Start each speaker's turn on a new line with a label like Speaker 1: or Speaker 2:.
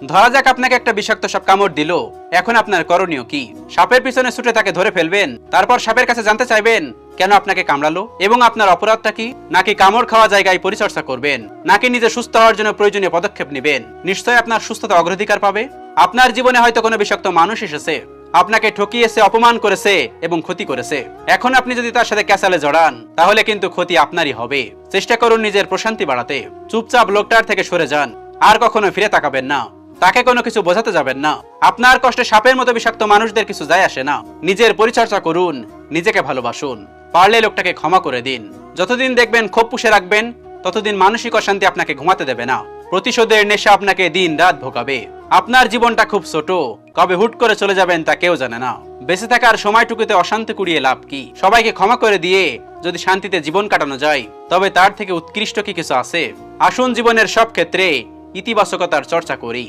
Speaker 1: ধরা যাক আপনাকে একটা বিষাক্ত সাপ কামড় দিল, এখন আপনার করণীয় কি? সাপের পিছনে ছুটে তাকে ধরে ফেলবেন, তারপর সাপের কাছে জানতে চাইবেন কেন আপনাকে কামড়ালো এবং আপনার অপরাধটা কি? নাকি কামড় খাওয়া জায়গায় পরিচর্যা করবেন, নাকি নিজে সুস্থ হওয়ার জন্য প্রয়োজনীয় পদক্ষেপ নেবেন? নিশ্চয়ই আপনার সুস্থতা অগ্রাধিকার পাবে। আপনার জীবনে হয়তো কোনো বিষাক্ত মানুষ এসেছে, আপনাকে ঠকিয়েছে, অপমান করেছে এবং ক্ষতি করেছে। এখন আপনি যদি তার সাথে ক্যাসালে জড়ান, তাহলে কিন্তু ক্ষতি আপনারই হবে। চেষ্টা করুন নিজের প্রশান্তি বাড়াতে। চুপচাপ লোকটার থেকে সরে যান, আর কখনো ফিরে তাকাবেন না। তাকে কোনো কিছু বোঝাতে যাবেন না। আপনার কষ্টে সাপের মতো বিষাক্ত মানুষদের কিছু যায় আসে না। নিজের পরিচর্যা করুন, নিজেকে ভালোবাসুন। পারলে লোকটাকে ক্ষমা করে দিন। যতদিন দেখবেন ক্ষোভ পুষে রাখবেন, ততদিন মানসিক অশান্তি আপনাকে ঘুমাতে দেবে না। প্রতিশোধের নেশা আপনাকে দিন রাত ভোগাবে। আপনার জীবনটা খুব ছোট, কবে হুট করে চলে যাবেন তা কেউ জানে না। বেঁচে থাকার সময়টুকুতে অশান্তি কুড়িয়ে লাভ কি? সবাইকে ক্ষমা করে দিয়ে যদি শান্তিতে জীবন কাটানো যায়, তবে তার থেকে উৎকৃষ্ট কি কিছু আছে? আসুন জীবনের সব ক্ষেত্রে ইতিবাচকতার চর্চা করি।